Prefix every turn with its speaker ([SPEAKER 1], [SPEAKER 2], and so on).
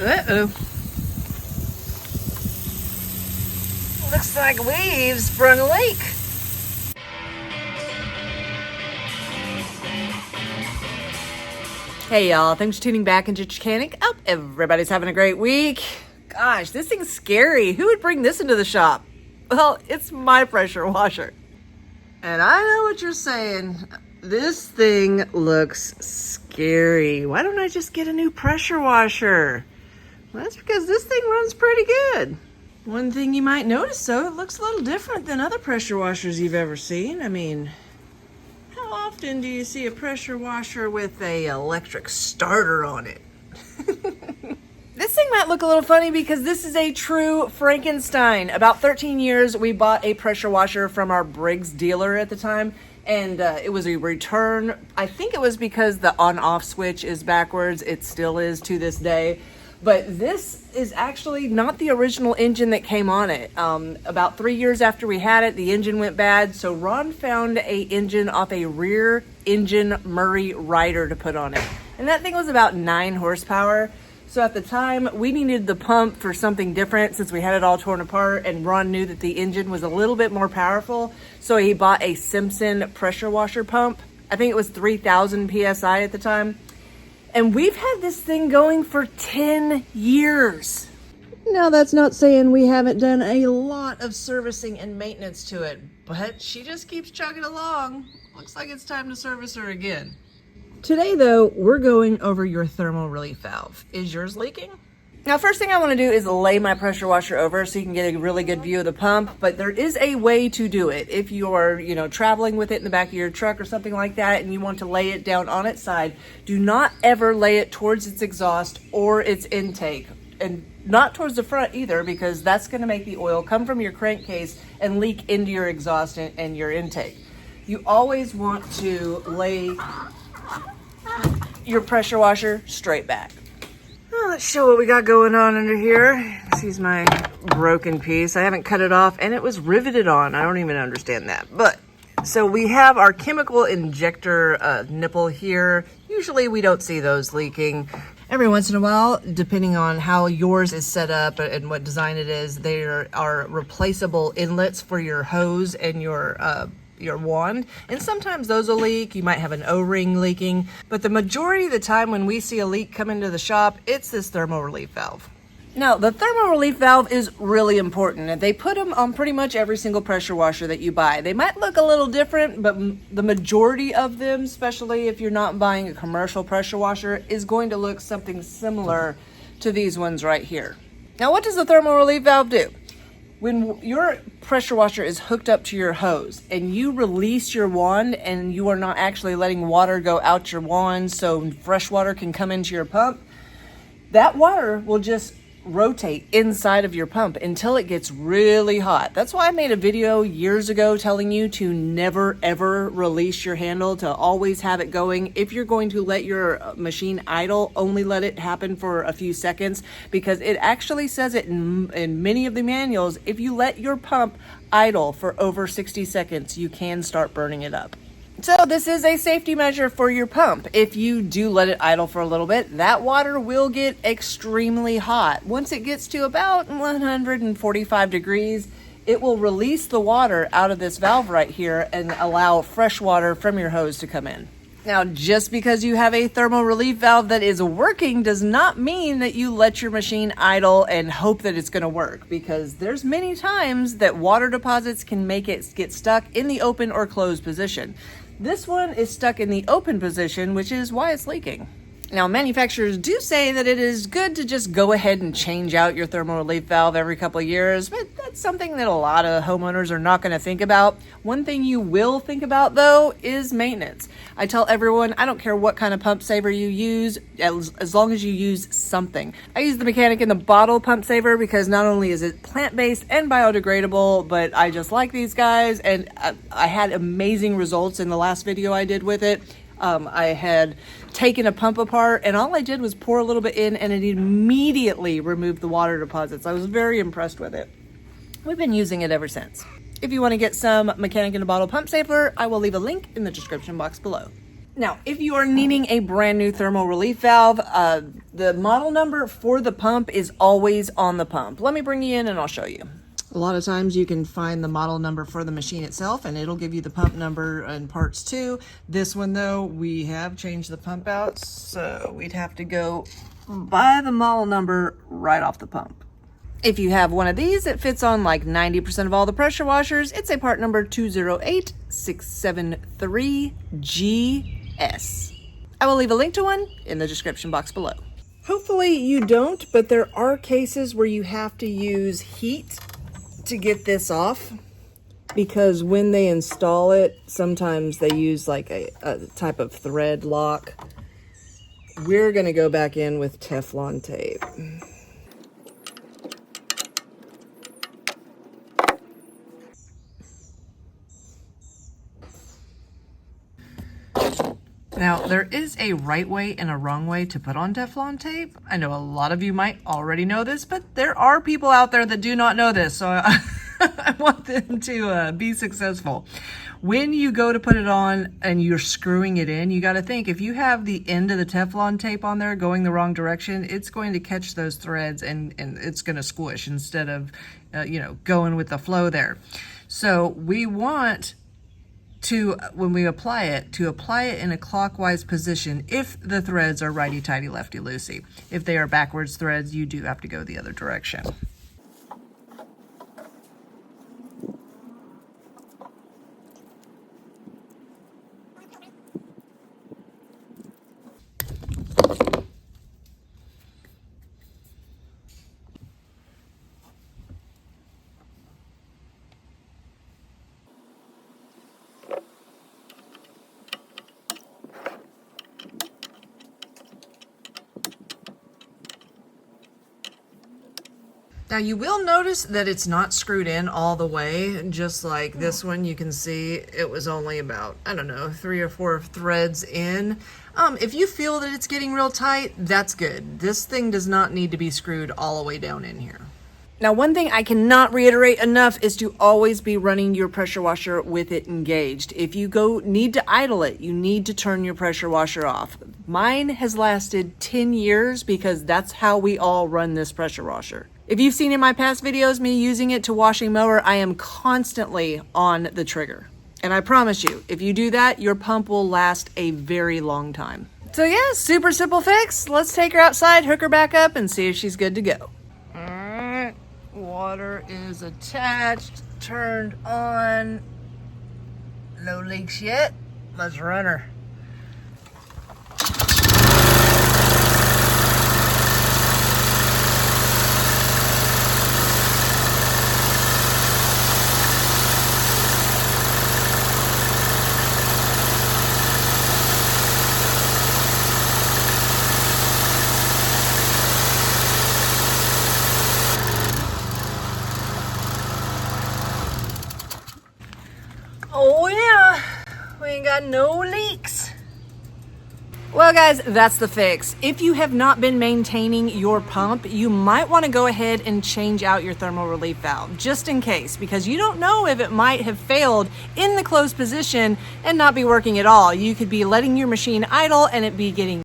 [SPEAKER 1] Uh-oh. Looks like we've sprung a leak. Hey y'all, thanks for tuning back into Chickanic. Hope everybody's having a great week. Gosh, this thing's scary. Who would bring this into the shop? Well, it's my pressure washer. And I know what you're saying. This thing looks scary. Why don't I just get a new pressure washer? Well, that's because this thing runs pretty good. One thing you might notice though, it looks a little different than other pressure washers you've ever seen. I mean, how often do you see a pressure washer with a electric starter on it? This thing might look a little funny because this is a true Frankenstein. About 13 years, we bought a pressure washer from our Briggs dealer at the time, and it was a return. I think it was because the on-off switch is backwards. It still is to this day. But this is actually not the original engine that came on it. About 3 years after we had it, the engine went bad. So Ron found a engine off a rear engine Murray Rider to put on it. And that thing was about 9 horsepower. So at the time, we needed the pump for something different since we had it all torn apart. And Ron knew that the engine was a little bit more powerful. So he bought a Simpson pressure washer pump. I think it was 3,000 PSI at the time. And we've had this thing going for 10 years. Now, that's not saying we haven't done a lot of servicing and maintenance to it, but she just keeps chugging along. Looks like it's time to service her again. Today, though, we're going over your thermal relief valve. Is yours leaking? Now, first thing I want to do is lay my pressure washer over so you can get a really good view of the pump, but there is a way to do it. If you're, traveling with it in the back of your truck or something like that and you want to lay it down on its side, do not ever lay it towards its exhaust or its intake, and not towards the front either, because that's going to make the oil come from your crankcase and leak into your exhaust and your intake. You always want to lay your pressure washer straight back. Well, let's show what we got going on under here. This is my broken piece. I haven't cut it off and it was riveted on. I don't even understand that. But so we have our chemical injector nipple here. Usually we don't see those leaking. Every once in a while, depending on how yours is set up and what design it is, there are replaceable inlets for your hose and your wand, and sometimes those will leak. You might have an O-ring leaking, but the majority of the time when we see a leak come into the shop, it's this thermal relief valve. Now, the thermal relief valve is really important, and they put them on pretty much every single pressure washer that you buy. They might look a little different, but the majority of them, especially if you're not buying a commercial pressure washer, is going to look something similar to these ones right here. Now, what does the thermal relief valve do? When your pressure washer is hooked up to your hose and you release your wand and you are not actually letting water go out your wand so fresh water can come into your pump, that water will just rotate inside of your pump until it gets really hot. That's why I made a video years ago telling you to never ever release your handle, to always have it going. If you're going to let your machine idle, only let it happen for a few seconds, because it actually says it in many of the manuals. If you let your pump idle for over 60 seconds, you can start burning it up. So this is a safety measure for your pump. If you do let it idle for a little bit, that water will get extremely hot. Once it gets to about 145 degrees, it will release the water out of this valve right here and allow fresh water from your hose to come in. Now, just because you have a thermal relief valve that is working does not mean that you let your machine idle and hope that it's going to work, because there's many times that water deposits can make it get stuck in the open or closed position. This one is stuck in the open position, which is why it's leaking. Now, manufacturers do say that it is good to just go ahead and change out your thermal relief valve every couple of years, but that's something that a lot of homeowners are not going to think about. One thing you will think about, though, is maintenance. I tell everyone, I don't care what kind of pump saver you use, as long as you use something. I use the Chickanic in the bottle pump saver because not only is it plant-based and biodegradable, but I just like these guys, and I had amazing results in the last video I did with it. I had taken a pump apart and all I did was pour a little bit in and it immediately removed the water deposits. I was very impressed with it. We've been using it ever since. If you want to get some Chickanic in a bottle pump saver, I will leave a link in the description box below. Now, if you are needing a brand new thermal relief valve, the model number for the pump is always on the pump. Let me bring you in and I'll show you. A lot of times you can find the model number for the machine itself and it'll give you the pump number and parts too. This one though, we have changed the pump out, so we'd have to go by the model number right off the pump. If you have one of these, it fits on like 90% of all the pressure washers. It's a part number 208673G. I will leave a link to one in the description box below. Hopefully you don't, but there are cases where you have to use heat to get this off, because when they install it, sometimes they use like a type of thread lock. We're gonna go back in with Teflon tape. Now, there is a right way and a wrong way to put on Teflon tape. I know a lot of you might already know this, but there are people out there that do not know this, so I want them to be successful. When you go to put it on and you're screwing it in, you got to think, if you have the end of the Teflon tape on there going the wrong direction, it's going to catch those threads and it's going to squish instead of, going with the flow there. So we want to, when we apply it, to apply it in a clockwise position if the threads are righty-tighty, lefty-loosey. If they are backwards threads, you do have to go the other direction. Now you will notice that it's not screwed in all the way, just like this one. You can see it was only about, 3 or 4 threads in. If you feel that it's getting real tight, that's good. This thing does not need to be screwed all the way down in here. Now, one thing I cannot reiterate enough is to always be running your pressure washer with it engaged. If you need to idle it, you need to turn your pressure washer off. Mine has lasted 10 years because that's how we all run this pressure washer. If you've seen in my past videos me using it to wash a mower, I am constantly on the trigger. And I promise you, if you do that, your pump will last a very long time. So yeah, super simple fix. Let's take her outside, hook her back up, and see if she's good to go. All right, water is attached, turned on. No leaks yet. Let's run her. Oh yeah, we ain't got no leaks. Well guys, that's the fix. If you have not been maintaining your pump, you might want to go ahead and change out your thermal relief valve, just in case, because you don't know if it might have failed in the closed position and not be working at all. You could be letting your machine idle and it be getting